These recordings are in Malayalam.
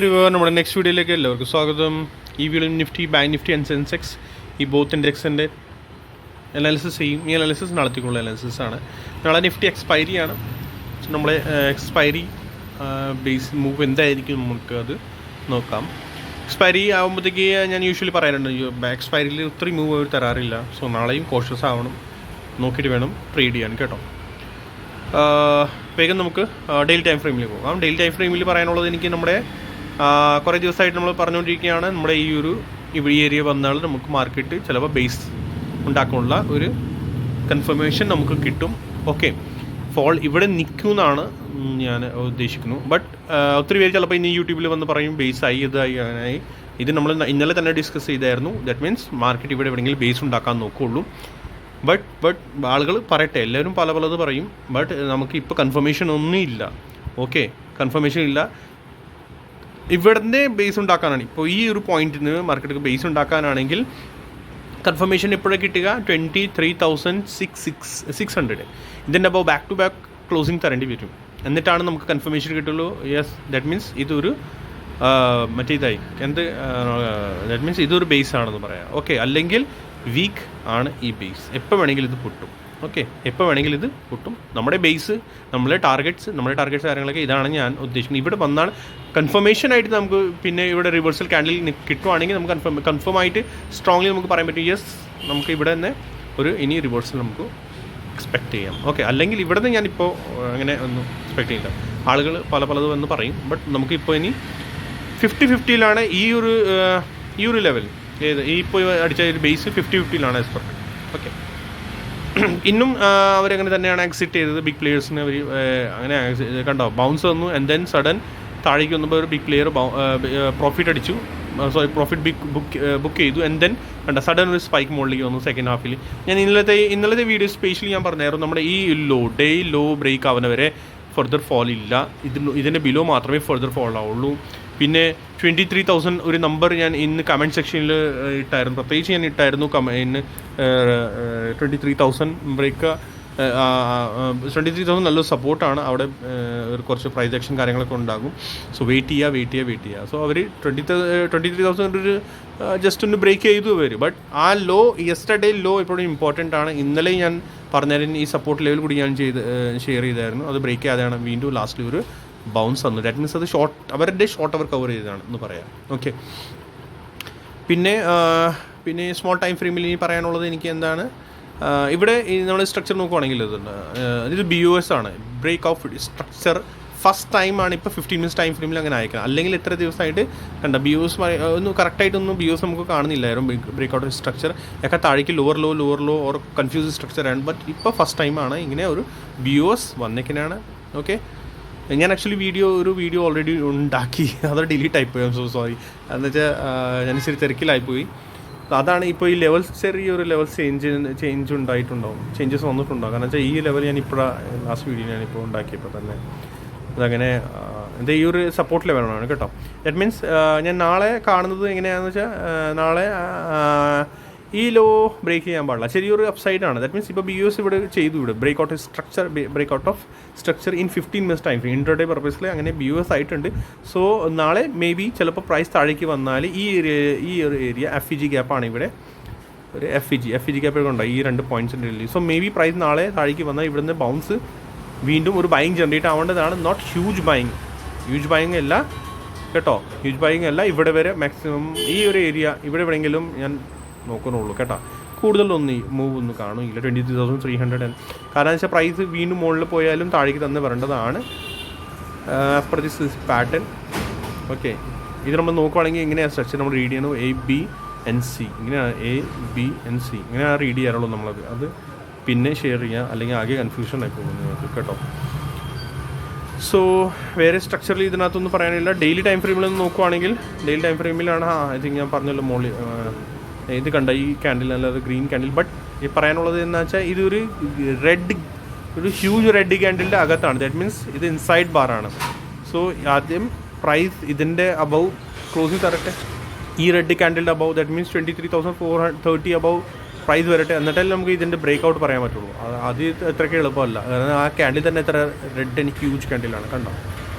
നമ്മുടെ നെക്സ്റ്റ് വീഡിയോയിലേക്ക് എല്ലാവർക്കും സ്വാഗതം. ഈ video Nifty, bank Nifty and Sensex ഈ ബോത്ത് ഇൻഡെക്സിൻ്റെ അനാലിസിസ് ചെയ്യും. ഈ അനാലിസിസ് നാളത്തേക്കുള്ള അനാലിസിസ് ആണ്. നാളെ നിഫ്റ്റി എക്സ്പയറി ആണ്. നമ്മളെ എക്സ്പയറി ബേസ് മൂവ് എന്തായിരിക്കും നമുക്ക് അത് നോക്കാം. എക്സ്പയറി ആകുമ്പോഴത്തേക്ക് ഞാൻ യൂഷ്വലി പറയാറുണ്ട്, എക്സ്പയറിയിൽ ഒത്തിരി മൂവ് അവർ തരാറില്ല. സോ നാളെയും കോഷ്യസ് ആവണം, നോക്കിയിട്ട് വേണം ട്രേഡ് ചെയ്യാൻ കേട്ടോ. വേഗം നമുക്ക് ഡെയിലി ടൈം ഫ്രെയിമിൽ പോകാം. ഡെയിലി ടൈം ഫ്രെയിമിൽ പറയാനുള്ളത്, എനിക്ക് നമ്മുടെ കുറേ ദിവസമായിട്ട് നമ്മൾ പറഞ്ഞുകൊണ്ടിരിക്കുകയാണ്, നമ്മുടെ ഈ ഏരിയ വന്നാൽ നമുക്ക് മാർക്കറ്റ് ചിലപ്പോൾ ബേസ് ഉണ്ടാക്കാനുള്ള ഒരു കൺഫർമേഷൻ നമുക്ക് കിട്ടും. ഓക്കെ, ഫോൾ ഇവിടെ നിൽക്കുമെന്നാണ് ഞാൻ ഉദ്ദേശിക്കുന്നു. ബട്ട് ഒത്തിരി പേര് ചിലപ്പോൾ ഇനി യൂട്യൂബിൽ വന്ന് പറയും ബേസ് ആയി, ഇതായി, അങ്ങനെയായി. ഇത് നമ്മൾ ഇന്നലെ തന്നെ ഡിസ്കസ് ചെയ്തായിരുന്നു. ദാറ്റ് മീൻസ് മാർക്കറ്റ് ഇവിടെ എവിടെയെങ്കിലും ബേസ് ഉണ്ടാക്കാൻ നോക്കുകയുള്ളൂ. ബട്ട് ആളുകൾ പറയട്ടെ, എല്ലാവരും പലത് പറയും. ബട്ട് നമുക്ക് ഇപ്പോൾ കൺഫർമേഷൻ ഒന്നും ഇല്ല. ഓക്കെ, കൺഫർമേഷൻ ഇല്ല. ഇവിടുന്ന് ബേസ് ഉണ്ടാക്കാനാണ് ഇപ്പോൾ ഈ ഒരു പോയിന്റിന് മാർക്കറ്റ് ബേസ് ഉണ്ടാക്കാനാണെങ്കിൽ കൺഫർമേഷൻ എപ്പോഴാണ് കിട്ടുക? 23,600. ഇതിൻ്റെ അപ്പോൾ ബാക്ക് ടു ബാക്ക് ക്ലോസിങ് തരേണ്ടി വരും, എന്നിട്ടാണ് നമുക്ക് കൺഫർമേഷൻ കിട്ടുള്ളൂ. യെസ്, ദാറ്റ് മീൻസ് ഇതൊരു മറ്റേതായി ദാറ്റ് മീൻസ് ഇതൊരു ബേസ് ആണെന്ന് പറയാം. ഓക്കെ, അല്ലെങ്കിൽ വീക്ക് ആണ് ഈ ബേസ്. എപ്പോൾ വേണമെങ്കിലും ഇത് പൊട്ടും. ഓക്കെ, എപ്പോൾ വേണമെങ്കിലും ഇത് പൊട്ടും. നമ്മുടെ ബേസ്, നമ്മുടെ ടാർഗറ്റ്സ് കാര്യങ്ങളൊക്കെ ഇതാണ് ഞാൻ ഉദ്ദേശിക്കുന്നത്. ഇവിടെ വന്നാൽ കൺഫർമേഷൻ ആയിട്ട് നമുക്ക് പിന്നെ ഇവിടെ റിവേഴ്സൽ ക്യാൻഡിൽ കിട്ടുവാണെങ്കിൽ നമുക്ക് കൺഫേം ആയിട്ട് സ്ട്രോങ്ലി നമുക്ക് പറയാൻ പറ്റും, യെസ് നമുക്ക് ഇവിടെ തന്നെ ഒരു ഇനി റിവേഴ്സൽ നമുക്ക് എക്സ്പെക്റ്റ് ചെയ്യാം. ഓക്കെ, അല്ലെങ്കിൽ ഇവിടെ നിന്ന് ഞാനിപ്പോൾ അങ്ങനെ ഒന്നും എക്സ്പെക്റ്റ് ചെയ്യില്ല. ആളുകൾ പലത് വന്ന് പറയും. ബട്ട് നമുക്കിപ്പോൾ ഇനി 50-50യിലാണ് ഈ ഒരു ലെവൽ. ഏത് ഈ ഇപ്പോൾ അടിച്ച ഒരു ബേസ് 50-50യിലാണ് എക്സ്പെക്ട്. ഓക്കെ, ഇന്നും അവരങ്ങനെ തന്നെയാണ് എക്സിറ്റ് ചെയ്തത്. ബിഗ് പ്ലെയേഴ്സിന് അവർ അങ്ങനെ കണ്ടോ, ബൗൺസ് വന്നു ആൻഡ് ദെൻ സഡൻ താഴേക്ക് വന്നപ്പോൾ ഒരു ബിഗ് പ്ലെയർ പ്രോഫിറ്റ് അടിച്ചു, പ്രോഫിറ്റ് ബുക്ക് ചെയ്തു. ആൻഡ് ദെൻ കണ്ട സഡൻ ഒരു സ്പൈക്ക് മുകളിലേക്ക് വന്നു സെക്കൻഡ് ഹാഫിൽ. ഞാൻ ഇന്നലത്തെ വീഡിയോ സ്പെഷ്യലി ഞാൻ പറഞ്ഞായിരുന്നു, നമ്മുടെ ഈ ഡേ ലോ ബ്രേക്ക് ആവുന്നവരെ ഫർദർ ഫോൾ ഇല്ല. ഇതിൻ്റെ ബിലോ മാത്രമേ ഫർദർ ഫോൾ ആവുള്ളൂ. പിന്നെ 23,000 ഒരു നമ്പർ ഞാൻ ഇന്ന് കമൻറ്റ് സെക്ഷനിൽ ഇട്ടായിരുന്നു, പ്രത്യേകിച്ച് ഞാൻ ഇട്ടായിരുന്നു. ഇന്ന് 23,000 ബ്രേക്ക് 23,000 നല്ലൊരു സപ്പോർട്ടാണ്. അവിടെ കുറച്ച് പ്രൈസ് ആക്ഷൻ കാര്യങ്ങളൊക്കെ ഉണ്ടാകും. സോ വെയിറ്റ് ചെയ്യുക. സോ അവർ 23,000 ഒരു ജസ്റ്റ് ഒന്ന് ബ്രേക്ക് ചെയ്തു അവർ. ബട്ട് ആ ലോ, യെസ്റ്റർഡേ ലോ ഇപ്പോഴും ഇമ്പോർട്ടൻ്റ് ആണ്. ഇന്നലെ ഞാൻ പറഞ്ഞാലും ഈ സപ്പോർട്ട് ലെവൽ കൂടി ഞാൻ ഷെയർ ചെയ്തായിരുന്നു. അത് ബ്രേക്ക് ചെയ്യാതെയാണ് വീണ്ടും ലാസ്റ്റിൽ ഒരു ബൗൺസ് വന്നു. ദാറ്റ് മീൻസ് അത് അവരുടെ ഷോർട്ട് അവർ കവർ ചെയ്തതാണ് എന്ന് പറയാം. ഓക്കെ, പിന്നെ സ്മോൾ ടൈം ഫ്രെയിമിൽ ഇനി പറയാനുള്ളത് എനിക്ക് എന്താണ്, ഇവിടെ നമ്മൾ സ്ട്രക്ചർ നോക്കുവാണെങ്കിൽ ഇത് BOS ആണ്, ബ്രേക്ക് ഓഫ് സ്ട്രക്ചർ. ഫസ്റ്റ് ടൈമാണ് ഇപ്പോൾ 15 മിനിറ്റ്സ് ടൈം ഫ്രെയിമിൽ അങ്ങനെ അയക്കണം. അല്ലെങ്കിൽ എത്ര ദിവസമായിട്ട് കണ്ട BOS ഒന്നും കറക്റ്റായിട്ടൊന്നും BOS നമുക്ക് കാണുന്നില്ലായിരുന്നു. ബ്രേക്ക് ഔട്ട് സ്ട്രക്ചർ ഒക്കെ താഴേക്ക് ലോവർ ലോ ഓർ കൺഫ്യൂസ് സ്ട്രക്ചറാണ്. ബട്ട് ഇപ്പോൾ ഫസ്റ്റ് ടൈമാണ് ഇങ്ങനെ ഒരു BOS വന്നേക്കിനാണ്. ഓക്കെ, ഞാൻ ആക്ച്വലി ഒരു വീഡിയോ ഓൾറെഡി ഉണ്ടാക്കി, അത് ഡിലീറ്റ് ആയിപ്പോയി. So sorry. എന്നുവെച്ചാൽ ഞാൻ ഇച്ചിരി തിരക്കിലായിപ്പോയി. അതാണ് ഇപ്പോൾ ഈ ലെവൽസ്, ചെറിയൊരു ലെവൽ ചേഞ്ച് ഉണ്ടായിട്ടുണ്ടാവും, ചേഞ്ചസ് വന്നിട്ടുണ്ടാവും. കാരണം വെച്ചാൽ ഈ ലെവൽ ഞാൻ ലാസ്റ്റ് വീഡിയോ ഞാനിപ്പോൾ ഉണ്ടാക്കിയപ്പോൾ തന്നെ അതങ്ങനെ എന്താ ഈ ഒരു സപ്പോർട്ട് ലെവലാണ് കേട്ടോ. ദാറ്റ് മീൻസ് ഞാൻ നാളെ കാണുന്നത് എങ്ങനെയാണെന്ന് വെച്ചാൽ, നാളെ ഈ ലോ ബ്രേക്ക് ചെയ്യാൻ പാടില്ല, ചെറിയൊരു അപ്സൈഡാണ്. ദാറ്റ് മീൻസ് ഇപ്പോൾ BOS ഇവിടെ ചെയ്തു, ഇവിടെ break out of structure in 15 minutes time frame intraday പർപ്പസിൽ അങ്ങനെ BOS ആയിട്ടുണ്ട്. സോ നാളെ മേ ബി ചിലപ്പോൾ പ്രൈസ് താഴേക്ക് വന്നാൽ ഈ ഒരു ഏരിയ FEG ഗ്യാപ്പാണ്. ഇവിടെ ഒരു FEG ഗ്യാപ്പ് ഉണ്ടായി ഈ 2 പോയിൻറ്റ്സിൻ്റെ ഇടയിൽ. സോ മേ ബി പ്രൈസ് നാളെ താഴേക്ക് വന്നാൽ ഇവിടുന്ന് ബൗൺസ് വീണ്ടും ഒരു ബൈങ് ജനറേറ്റ് ആവേണ്ടതാണ്. നോട്ട് ഹ്യൂജ് ബൈങ് അല്ല കേട്ടോ, ഇവിടെ വരെ മാക്സിമം ഈ ഒരു ഏരിയ ഇവിടെ എവിടെയെങ്കിലും ഞാൻ നോക്കുന്നുള്ളൂ കേട്ടോ. കൂടുതലൊന്നും മൂവ് ഒന്നും കാണില്ല. 23,300. കാരണം വെച്ചാൽ പ്രൈസ് വീണ്ടും മുകളിൽ പോയാലും താഴേക്ക് തന്നെ വരേണ്ടതാണ് as per this pattern. Okay, ഇത് നമ്മൾ നോക്കുവാണെങ്കിൽ ഇങ്ങനെയാണ് സ്ട്രക്ചർ നമ്മൾ റീഡ് ചെയ്യണം. ABNC ഇങ്ങനെയാണ്, ABNC ഇങ്ങനെയാണ് റീഡ് ചെയ്യാറുള്ളൂ നമ്മളത്. അത് പിന്നെ ഷെയർ ചെയ്യുക, അല്ലെങ്കിൽ ആകെ കൺഫ്യൂഷൻ ആയി പോകും നിങ്ങൾക്ക് കേട്ടോ. സോ വേറെ സ്ട്രക്ചറിൽ ഇതിനകത്തൊന്നും പറയാനില്ല. ഡെയിലി ടൈം ഫ്രെയിമിലൊന്ന് നോക്കുവാണെങ്കിൽ, ഡെയിലി ടൈം ഫ്രെയിമിലാണ് ഐ തിങ്ക് ഞാൻ പറഞ്ഞല്ലോ മോളി ഇത് കണ്ട ഈ ക്യാൻഡിൽ, അല്ലാതെ ഗ്രീൻ ക്യാൻഡിൽ. ബട്ട് ഈ പറയാനുള്ളത് എന്ന് വെച്ചാൽ ഇതൊരു ഹ്യൂജ് റെഡ് ക്യാൻഡിലിൻ്റെ അകത്താണ്. ദാറ്റ് മീൻസ് ഇത് ഇൻസൈഡ് ബാറാണ്. സോ ആദ്യം പ്രൈസ് ഇതിൻ്റെ അബവ് ക്ലോസിങ് തരട്ടെ, ഈ റെഡ് ക്യാൻഡിലിൻ്റെ above. That means 23,430 above price വരട്ടെ, എന്നിട്ടല്ലേ നമുക്ക് ഇതിൻ്റെ ബ്രേക്ക് ഔട്ട് പറയാൻ പറ്റുള്ളൂ. അത് എത്രയ്ക്ക് എളുപ്പമല്ല. കാരണം ആ ക്യാൻഡിൽ തന്നെ എത്ര റെഡ് എനിക്ക് ഹ്യൂജ് ക്യാൻഡിലാണ് കണ്ടോ.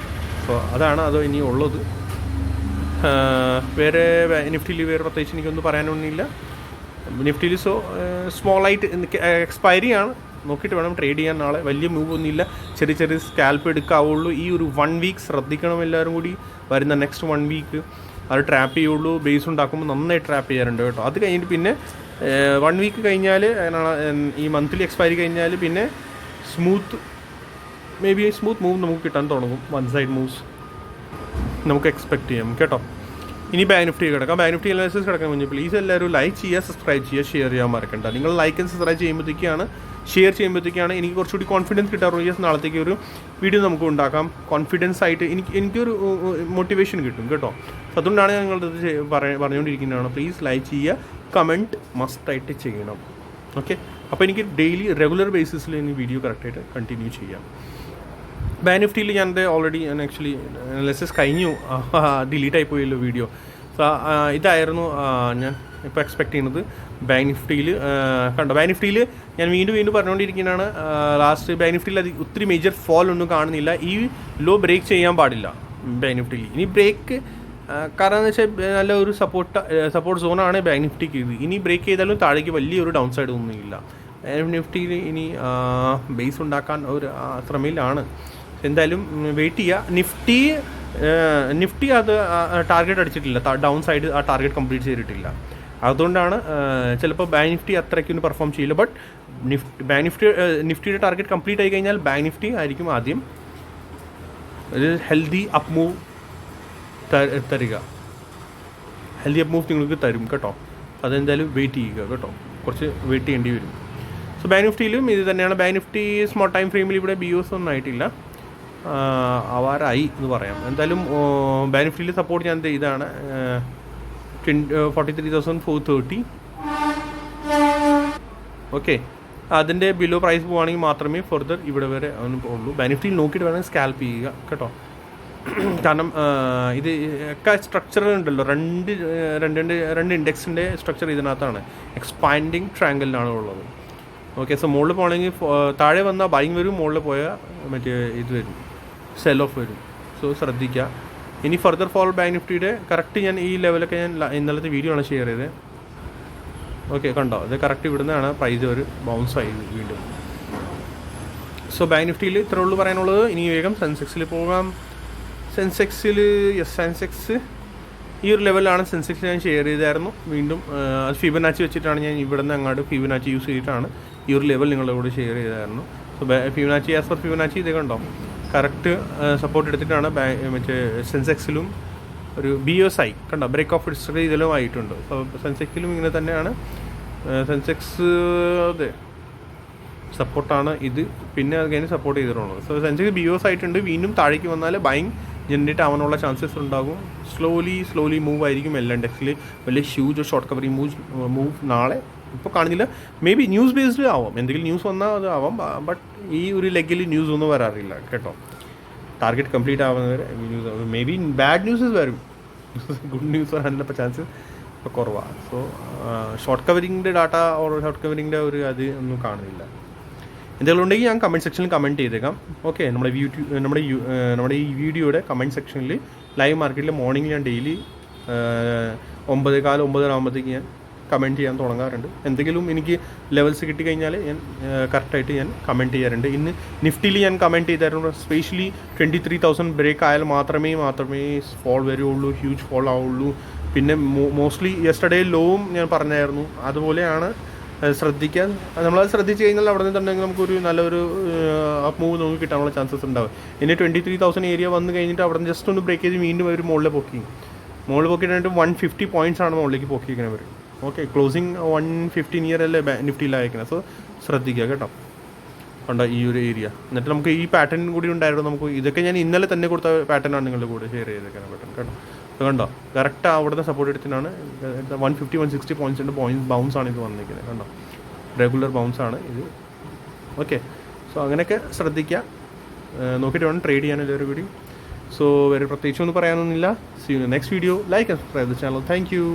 സോ അതാണ് അത് ഇനി ഉള്ളത്. വേറെ നിഫ്റ്റിയിൽ വേറെ പ്രത്യേകിച്ച് എനിക്കൊന്നും പറയാനൊന്നുമില്ല. നിഫ്റ്റിയിൽ സ്മോളായിട്ട് എക്സ്പയറി ആണ്, നോക്കിയിട്ട് വേണം ട്രേഡ് ചെയ്യാൻ. നാളെ വലിയ മൂവ് ഒന്നുമില്ല, ചെറിയ ചെറിയ സ്കാൽപ്പ് എടുക്കാവുള്ളൂ. ഈ ഒരു 1 വീക്ക് ശ്രദ്ധിക്കണം എല്ലാവരും കൂടി. വരുന്ന നെക്സ്റ്റ് 1 വീക്ക് അത് ട്രാപ്പ് ചെയ്യുള്ളൂ. ബേസ് ഉണ്ടാക്കുമ്പോൾ നന്നായി ട്രാപ്പ് ചെയ്യാറുണ്ട് കേട്ടോ. അത് കഴിഞ്ഞിട്ട് പിന്നെ 1 വീക്ക് കഴിഞ്ഞാൽ ഈ മന്ത്ലി എക്സ്പയറി കഴിഞ്ഞാൽ പിന്നെ സ്മൂത്ത് മൂവ് നമുക്ക് കിട്ടാൻ തുടങ്ങും. 1 സൈഡ് മൂവ്സ് നമുക്ക് എക്സ്പെക്ട് ചെയ്യാം കേട്ടോ. ഇനി ബാങ്ക് നിഫ്റ്റി കിടക്കാം. ബാങ്ക് നിഫ്റ്റി അനാലിസിസ് കിടക്കാൻ മുന്നേ പ്ലീസ് എല്ലാവരും ലൈക്ക് ചെയ്യുക, സബ്സ്ക്രൈബ് ചെയ്യുക, ഷെയർ ചെയ്യാൻ മറക്കണ്ട. നിങ്ങൾ ലൈക്ക് ആൻഡ് സബ്സ്ക്രൈബ് ചെയ്യുമ്പോഴത്തേക്കാണ്, ഷെയർ ചെയ്യുമ്പോഴത്തേക്കാണ് എനിക്ക് കുറച്ചുകൂടി കോൺഫിഡൻസ് കിട്ടാറുള്ളൂ. യെസ്, നാളത്തേക്ക് ഒരു വീഡിയോ നമുക്ക് ഉണ്ടാക്കാം. കോൺഫിഡൻസ് ആയിട്ട് എനിക്കൊരു മോട്ടിവേഷൻ കിട്ടും കേട്ടോ. അതുകൊണ്ടാണ് ഞങ്ങളിത് പറഞ്ഞുകൊണ്ടിരിക്കുന്നതാണ്. പ്ലീസ് ലൈക്ക് ചെയ്യുക, കമൻറ്റ് മസ്റ്റായിട്ട് ചെയ്യണം. ഓക്കെ, അപ്പോൾ എനിക്ക് ഡെയിലി റെഗുലർ ബേസിസിൽ ഇനി വീഡിയോ കറക്റ്റായിട്ട് കണ്ടിന്യൂ ചെയ്യാം. ബാങ്ക് നിഫ്റ്റിയിൽ ഞാൻ ഓൾറെഡി ആക്ച്വലി അനാലിസിസ് കഴിഞ്ഞു, ഡിലീറ്റ് ആയിപ്പോയല്ലോ വീഡിയോ. സോ ഇതായിരുന്നു ഞാൻ ഇപ്പോൾ എക്സ്പെക്ട് ചെയ്യുന്നത്. ബാങ്ക് നിഫ്റ്റിയിൽ കണ്ടോ, ബാങ്ക് നിഫ്റ്റിയിൽ ഞാൻ വീണ്ടും പറഞ്ഞുകൊണ്ടിരിക്കുന്നതാണ്. ലാസ്റ്റ് ബാങ്ക് നിഫ്റ്റിയിൽ അത് ഒത്തിരി മേജർ ഫോൾ ഒന്നും കാണുന്നില്ല. ഈ ലോ ചെയ്യാൻ പാടില്ല ബാങ്ക് നിഫ്റ്റിയിൽ. ഇനി ബ്രേക്ക് കാരണം എന്ന് വെച്ചാൽ നല്ല ഒരു സപ്പോർട്ട് സോണാണ് ബാങ്ക് നിഫ്റ്റിക്ക്. ഇനി ബ്രേക്ക് ചെയ്താലും താഴേക്ക് വലിയൊരു ഡൗൺ സൈഡ് ഒന്നുമില്ല. ബാങ്ക് നിഫ്റ്റിയിൽ ഇനി ബേസ് ഉണ്ടാക്കാൻ ഒരു ശ്രമയിലാണ്. എന്തായാലും വെയിറ്റ് ചെയ്യുക. നിഫ്റ്റി അത് ടാർഗറ്റ് അടിച്ചിട്ടില്ല, ഡൗൺ സൈഡ് ആ ടാർഗറ്റ് കംപ്ലീറ്റ് ചെയ്തിട്ടില്ല. അതുകൊണ്ടാണ് ചിലപ്പോൾ ബാങ്ക് നിഫ്റ്റി അത്രയ്ക്കൊന്നും പെർഫോം ചെയ്യില്ല. ബട്ട് നിഫ്റ്റിയുടെ ടാർഗറ്റ് കംപ്ലീറ്റ് ആയി കഴിഞ്ഞാൽ ബാങ്ക് നിഫ്റ്റി ആയിരിക്കും ആദ്യം ഒരു ഹെൽത്തി അപ്പ് മൂവ് തരിക. ഹെൽത്തി അപ്പ് മൂവ് നിങ്ങൾക്ക് തരും കേട്ടോ. അതെന്തായാലും വെയിറ്റ് ചെയ്യുക കേട്ടോ, കുറച്ച് വെയിറ്റ് ചെയ്യേണ്ടി വരും. സോ ബാങ്ക് നിഫ്റ്റിയിലും ഇത് തന്നെയാണ്. ബാങ്ക് നിഫ്റ്റി സ്മോൾ ടൈം ഫ്രെയിമിൽ ഇവിടെ BOS ഒന്നും ആയിട്ടില്ല, ആവാറായി എന്ന് പറയാം. എന്തായാലും ബാങ്ക് നിഫ്റ്റിയിൽ സപ്പോർട്ട് ഞാൻ ഇതാണ് 43,430. ഓക്കെ, അതിൻ്റെ ബിലോ പ്രൈസ് പോവുകയാണെങ്കിൽ മാത്രമേ ഫർദർ ഇവിടെ വരെ ഉള്ളൂ. ബാങ്ക് നിഫ്റ്റിയിൽ നോക്കിയിട്ട് വേണമെങ്കിൽ സ്കാൽപ്പ് ചെയ്യുക കേട്ടോ. കാരണം ഇത് ഒക്കെ സ്ട്രക്ചർ ഉണ്ടല്ലോ, രണ്ട് ഇൻഡെക്സിൻ്റെ സ്ട്രക്ചർ ഇതിനകത്താണ്. എക്സ്പാൻഡിങ് ട്രയാങ്കിളിലാണ് ഉള്ളത്. ഓക്കെ, സോ മുകളിൽ പോകണമെങ്കിൽ താഴെ വന്നാൽ ബൈങ് വരും, മുകളിൽ പോയാൽ മറ്റേ ഇത് വരും, സെൽ ഓഫ് വരും. സോ ശ്രദ്ധിക്കുക. ഇനി ഫർദർ ഫോൾ ബാങ്ക് നിഫ്റ്റിയുടെ കറക്റ്റ് ഞാൻ ഈ ലെവലൊക്കെ ഞാൻ ഇന്നലത്തെ വീഡിയോ ആണ് ഷെയർ ചെയ്തത്. ഓക്കെ, കണ്ടോ, ഇത് കറക്റ്റ് ഇവിടുന്നാണ് പ്രൈസ് ഒരു ബൗൺസ് ആയി വീണ്ടും. സോ ബാങ്ക് നിഫ്റ്റിയിൽ ഇത്ര ഉള്ളൂ പറയാനുള്ളത്. ഇനി വേഗം സെൻസെക്സിൽ പോകാം. സെൻസെക്സ് ഈ ഒരു ലെവലാണ്. സെൻസെക്സ് ഞാൻ ഷെയർ ചെയ്തായിരുന്നു. വീണ്ടും ഫിബനാച്ചി വെച്ചിട്ടാണ് ഞാൻ ഇവിടെ നിന്ന് അങ്ങോട്ട് ഫിബനാച്ചി യൂസ് ചെയ്തിട്ടാണ് ഈ ഒരു ലെവൽ നിങ്ങളുടെ കൂടെ ഷെയർ ചെയ്തായിരുന്നു. So Fibonacci as per Fibonacci ഇത് കണ്ടോ, കറക്റ്റ് സപ്പോർട്ട് എടുത്തിട്ടാണ് മറ്റേ സെൻസെക്സിലും ഒരു BOS ആയി കണ്ടോ, ബ്രേക്ക് ഓഫ് ഹിസ്റ്ററി ഇതിലും ആയിട്ടുണ്ട്. സോ സെൻസെക്സിലും ഇങ്ങനെ തന്നെയാണ്. സെൻസെക്സ് അതെ സപ്പോർട്ടാണ് ഇത്, പിന്നെ അത് കഴിഞ്ഞ് സപ്പോർട്ട് ചെയ്തിട്ടുള്ളത്. സോ സെൻസെക്സ് BOS ആയിട്ടുണ്ട്. വീണ്ടും താഴേക്ക് വന്നാൽ ബൈങ് ജനറേറ്റ് ആവാനുള്ള ചാൻസസ് ഉണ്ടാകും. സ്ലോലി മൂവ് ആയിരിക്കും എല്ലാ ഇൻഡെക്സിൽ. വലിയ ഹ്യൂജ് ഷോർട്ട് കവറിങ് മൂവ് നാളെ ഇപ്പോൾ കാണുന്നില്ല. മേ ബി ന്യൂസ് ബേസ്ഡ് ആവാം, എന്തെങ്കിലും ന്യൂസ് വന്നാൽ അത് ആവാം. ബട്ട് ഈ ഒരു ലെഗിൽ ന്യൂസ് ഒന്നും വരാറില്ല കേട്ടോ. ടാർഗറ്റ് കംപ്ലീറ്റ് ആവുന്നവരെ news, may be bad newses വരും, ഗുഡ് ന്യൂസ് വരാനുള്ള ഇപ്പോൾ ചാൻസ് ഇപ്പോൾ കുറവാണ്. സോ ഷോർട്ട് കവറിങ്ങിൻ്റെ ഡാറ്റ ഷോർട്ട് കവറിങ്ങിൻ്റെ ഒരു അത് ഒന്നും കാണുന്നില്ല. എന്തെങ്കിലും ഉണ്ടെങ്കിൽ ഞാൻ കമൻറ്റ് സെക്ഷനിൽ കമൻറ്റ് ചെയ്തേക്കാം. ഓക്കെ, നമ്മുടെ ഈ വീഡിയോയുടെ കമൻറ്റ് സെക്ഷനിൽ ലൈവ് മാർക്കറ്റിൽ മോർണിംഗ് ഞാൻ ഡെയിലി 9:15 ആകുമ്പോഴത്തേക്ക് ഞാൻ കമൻറ്റ് ചെയ്യാൻ തുടങ്ങാറുണ്ട്. എന്തെങ്കിലും എനിക്ക് ലെവൽസ് കിട്ടിക്കഴിഞ്ഞാൽ ഞാൻ കറക്റ്റായിട്ട് ഞാൻ കമൻറ്റ് ചെയ്യാറുണ്ട്. ഇന്ന് നിഫ്റ്റിയിൽ ഞാൻ കമൻറ്റ് ചെയ്തായിരുന്നു. സ്പെഷ്യലി 23,000 ബ്രേക്ക് ആയാൽ മാത്രമേ ഫോൾ വരുള്ളൂ, ഹ്യൂജ് ഫോൾ ആവുള്ളൂ. പിന്നെ മോസ്റ്റ്ലി യെസ്റ്റർഡേ ലോവും ഞാൻ പറഞ്ഞായിരുന്നു. അതുപോലെയാണ് ശ്രദ്ധിക്കാൻ. നമ്മളത് ശ്രദ്ധിച്ച് കഴിഞ്ഞാൽ അവിടെ നിന്നുണ്ടെങ്കിൽ നമുക്കൊരു നല്ലൊരു അപ്പ് മൂവ് നമുക്ക് കിട്ടാനുള്ള ചാൻസസ് ഉണ്ടാവും. ഇനി 23,000 ഏരിയ വന്നു കഴിഞ്ഞിട്ട് അവിടെ നിന്ന് ജസ്റ്റ് ഒന്ന് ബ്രേക്ക് ചെയ്ത് വീണ്ടും ഒരു മുകളിൽ പൊക്കിയിട്ട് 150 പോയിൻറ്റ്സ് ആണ് മുകളിലേക്ക് പൊക്കിയിരിക്കുന്നത്. ഓക്കെ, ക്ലോസിങ് 150 നിയർ അല്ലേ നിഫ്റ്റിയിൽ അയക്കുന്നത്. സോ ശ്രദ്ധിക്കുക കേട്ടോ. കണ്ടോ ഈ ഒരു ഏരിയ. എന്നിട്ട് നമുക്ക് ഈ പാറ്റേൺ കൂടി ഉണ്ടായിരുന്നു. നമുക്ക് ഇതൊക്കെ ഞാൻ ഇന്നലെ തന്നെ കൊടുത്ത പാറ്റേണാണ് നിങ്ങളുടെ കൂടെ ഷെയർ ചെയ്തേക്കാൻ പാറ്റേൺ കേട്ടോ. കണ്ടോ, കറക്റ്റ് അവിടുത്തെ സപ്പോർട്ട് എടുത്തിട്ടാണ് 150-160 പോയിൻറ്റ്സിൻ്റെ ബൗൺസ് ആണ് ഇത് വന്നിരിക്കുന്നത്. കണ്ടോ, റെഗുലർ ബൗൺസ് ആണ് ഇത്. ഓക്കെ, സോ അങ്ങനെയൊക്കെ ശ്രദ്ധിക്കുക, നോക്കിയിട്ട് വേണം ട്രേഡ് ചെയ്യാൻ എല്ലാവരും കൂടി. സോ വേറെ പ്രത്യേകിച്ചൊന്നും പറയാനൊന്നുമില്ല. See you next video. Like and subscribe the channel. Thank U.